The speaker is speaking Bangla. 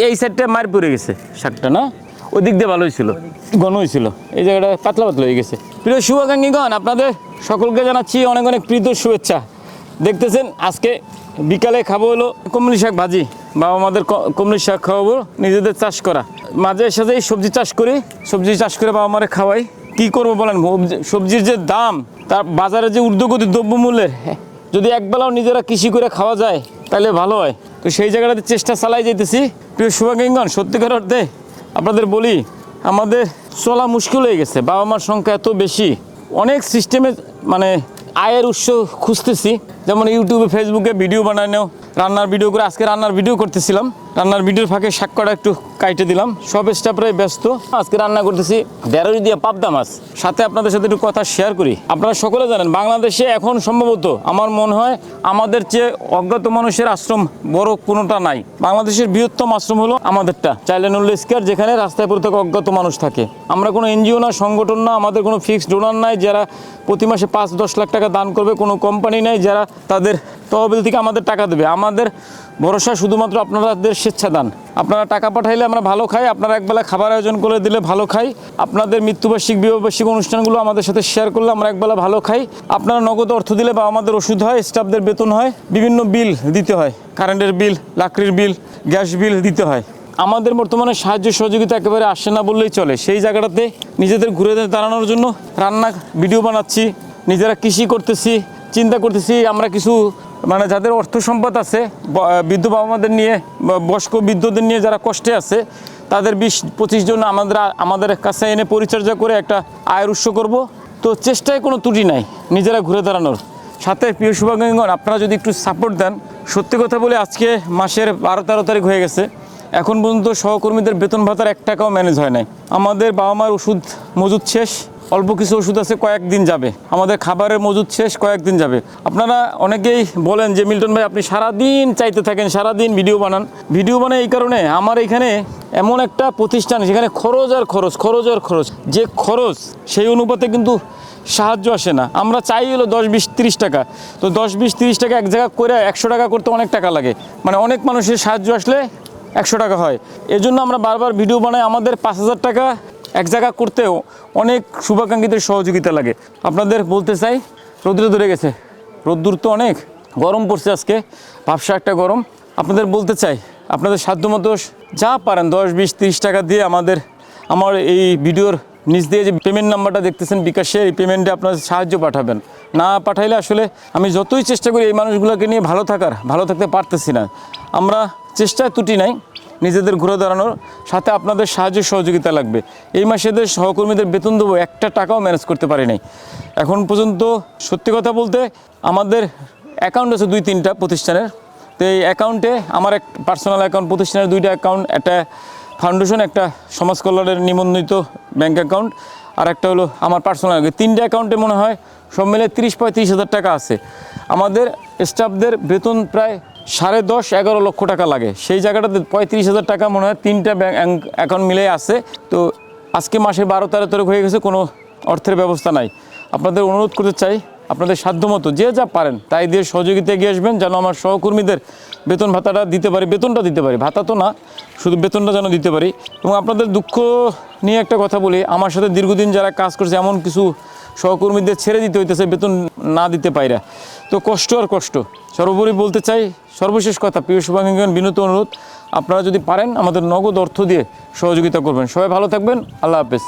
এই সাইডটা মার পড়ে গেছে শাকটা, না ওই দিক দিয়ে ভালো হয়েছিল, ঘন হয়েছিল, এই জায়গাটা পাতলা পাতলা হয়ে গেছে। প্রিয় শুভাকাঙ্ক্ষীগণ, আপনাদের সকলকে জানাচ্ছি অনেক অনেক প্রীত শুভেচ্ছা। দেখতেছেন আজকে বিকালে খাবো হলো কমলি শাক ভাজি, বাবা আমাদের কমলি শাক খাওয়াবো, নিজেদের চাষ করা, মাঝে সাঝেই সবজি চাষ করি, সবজি চাষ করে বাবা আমারে খাওয়াই। কি করবো বলেন, সবজির যে দাম, তার বাজারে যে ঊর্ধ্বগতি দ্রব্যমূল্যের, যদি একবেলাও নিজেরা কৃষি করে খাওয়া যায় তাহলে ভালো হয়। তো সেই জায়গাটাতে চেষ্টা চালাই যেতেছি। প্রিয় শুভাকাঙ্ক্ষীগণ, সত্যিকার অর্থে আপনাদের বলি, আমাদের চলা মুশকিল হয়ে গেছে, বাবা মার সংখ্যা এত বেশি, অনেক সিস্টেমে মানে আয়ের উৎস খুঁজতেছি, যেমন ইউটিউবে ফেসবুকে ভিডিও বানানো, রান্নার ভিডিও করে, আজকে রান্নার ভিডিও করতেছিলাম, রান্নার ভিডিওর ফাঁকে শাক কটা একটু কাইটে দিলাম, সব স্টাফরাই ব্যস্ত। আজকে রান্না করতেছি ঢেঁড়স দিয়ে পাবদা মাছ, সাথে আপনাদের সাথে একটু কথা শেয়ার করি। আপনারা সকলে জানেন বাংলাদেশে এখন সম্ভবত আমার মনে হয় আমাদের চেয়ে অজ্ঞাত মানুষের আশ্রম বড় কোনোটা নাই। বাংলাদেশের বৃহত্তম আশ্রম হলো আমাদেরটা, চাইল্ড স্কয়ার, যেখানে রাস্তায় পড়ে থাকা অজ্ঞাত মানুষ থাকে। আমরা কোনো এনজিও না, সংগঠন না, আমাদের কোনো ফিক্সড ডোনার নাই যারা প্রতি মাসে 5-10 লাখ টাকা দান করবে, কোনো কোম্পানি নাই যারা তাদের তহবিল থেকে আমাদের টাকা দেবে। আমাদের ভরসা শুধুমাত্র আপনাদের স্বেচ্ছাদান। আপনারা টাকা পাঠাইলে আমরা ভালো খাই, আপনারা একবেলা খাবার আয়োজন করে দিলে ভালো খাই, আপনাদের মৃত্যুবার্ষিক বিবাহবার্ষিক অনুষ্ঠানগুলো আমাদের সাথে শেয়ার করলে আমরা একবেলা ভালো খাই, আপনারা নগদ অর্থ দিলে বা আমাদের ওষুধ হয়, স্টাফদের বেতন হয়, বিভিন্ন বিল দিতে হয়, কারেন্টের বিল, লাকড়ির বিল, গ্যাস বিল দিতে হয়। আমাদের বর্তমানে সাহায্য সহযোগিতা একেবারে আসে না বললেই চলে। সেই জায়গাটাতে নিজেদের ঘুরে দাঁড়ানোর জন্য রান্না ভিডিও বানাচ্ছি, নিজেরা কৃষি করতেছি, চিন্তা করতেছি আমরা কিছু মানে যাদের অর্থ সম্পদ আছে, বৃদ্ধ বাবা মাদের নিয়ে, বয়স্ক বৃদ্ধদের নিয়ে যারা কষ্টে আছে, তাদের 20-25 জন আমাদের কাছে এনে পরিচর্যা করে একটা আয়ের উৎস করব। তো চেষ্টায় কোনো ত্রুটি নাই নিজেরা ঘুরে দাঁড়ানোর। সাথে প্রিয় শুভাকাঙ্ক্ষীগণ, আপনারা যদি একটু সাপোর্ট দেন, সত্যি কথা বলে আজকে মাসের 12-13 তারিখ হয়ে গেছে, এখন পর্যন্ত সহকর্মীদের বেতন ভাতার 1 টাকাও ম্যানেজ হয় নাই। আমাদের বাবা মার ওষুধ মজুদ শেষ, অল্প কিছু ওষুধ আছে, কয়েকদিন যাবে। আমাদের খাবারের মজুদ শেষ, কয়েকদিন যাবে। আপনারা অনেকেই বলেন যে মিল্টন ভাই আপনি সারাদিন চাইতে থাকেন, সারাদিন ভিডিও বানান। ভিডিও বানাই এই কারণে, আমার এখানে এমন একটা প্রতিষ্ঠান যেখানে খরচ আর খরচ, খরচ আর খরচ, যে খরচ সেই অনুপাতে কিন্তু সাহায্য আসে না। আমরা চাই হলো 10-20-30 টাকা, তো 10-20-30 টাকা এক জায়গা করে 100 টাকা করতে অনেক টাকা লাগে, মানে অনেক মানুষের সাহায্য আসলে 100 টাকা হয়। এজন্য আমরা বারবার ভিডিও বানাই। আমাদের 5000 টাকা এক জায়গা করতেও অনেক শুভাকাঙ্ক্ষীদের সহযোগিতা লাগে। আপনাদের বলতে চাই, রোদ্রে ধরে গেছে, রোদ্দুর তো অনেক, গরম পড়ছে আজকে, ভাবসা একটা গরম। আপনাদের বলতে চাই, আপনাদের সাধ্যমতো যা পারেন 10-20-30 টাকা দিয়ে আমার এই ভিডিওর নিচ দিয়ে যে পেমেন্ট নাম্বারটা দেখতেছেন বিকাশে, এই পেমেন্টে আপনার সাহায্য পাঠাবেন। না পাঠাইলে আসলে আমি যতই চেষ্টা করি এই মানুষগুলোকে নিয়ে ভালো থাকতে পারতেছি না। আমরা চেষ্টায় ত্রুটি নাই, নিজেদের ঘুরে দাঁড়ানোর, সাথে আপনাদের সাহায্য সহযোগিতা লাগবে। এই মাসে এদের সহকর্মীদের বেতন দেবো, 1 টাকাও ম্যানেজ করতে পারি নাই এখন পর্যন্ত। সত্যি কথা বলতে আমাদের অ্যাকাউন্ট আছে 2-3টা প্রতিষ্ঠানের, তো এই অ্যাকাউন্টে আমার এক পার্সোনাল অ্যাকাউন্ট, প্রতিষ্ঠানের 2টা অ্যাকাউন্ট, একটা ফাউন্ডেশন, একটা সমাজ কল্যাণের নিবন্ধিত ব্যাঙ্ক অ্যাকাউন্ট, আর একটা হলো আমার পার্সোনাল। 3টে অ্যাকাউন্টে মনে হয় সব মিলে 30-35 হাজার টাকা আছে। আমাদের স্টাফদের বেতন প্রায় 10.5-11 লক্ষ টাকা লাগে। সেই জায়গাটাতে 35 হাজার টাকা মনে হয় 3টা ব্যাঙ্ক অ্যাকাউন্ট মিলে আছে। তো আজকে মাসে 12-13 তারিখ হয়ে গেছে, কোনো অর্থের ব্যবস্থা নাই। আপনাদের অনুরোধ করতে চাই, আপনাদের সাধ্যমতো যে যা পারেন তাই দিয়ে সহযোগিতা এগিয়ে আসবেন, যেন আমার সহকর্মীদের বেতন ভাতাটা দিতে পারি, বেতনটা দিতে পারি, ভাতা তো না, শুধু বেতনটা যেন দিতে পারি। এবং আপনাদের দুঃখ নিয়ে একটা কথা বলি, আমার সাথে দীর্ঘদিন যারা কাজ করছে, এমন কিছু সহকর্মীদের ছেড়ে দিতে হইতেছে বেতন না দিতে পাইরা, তো কষ্ট আর কষ্ট। সর্বোপরি বলতে চাই, সর্বশেষ কথা, প্রিয় শুভাকাঙ্ক্ষীগণ, বিনীত অনুরোধ, আপনারা যদি পারেন আমাদের নগদ অর্থ দিয়ে সহযোগিতা করবেন। সবাই ভালো থাকবেন, আল্লাহ হাফেজ।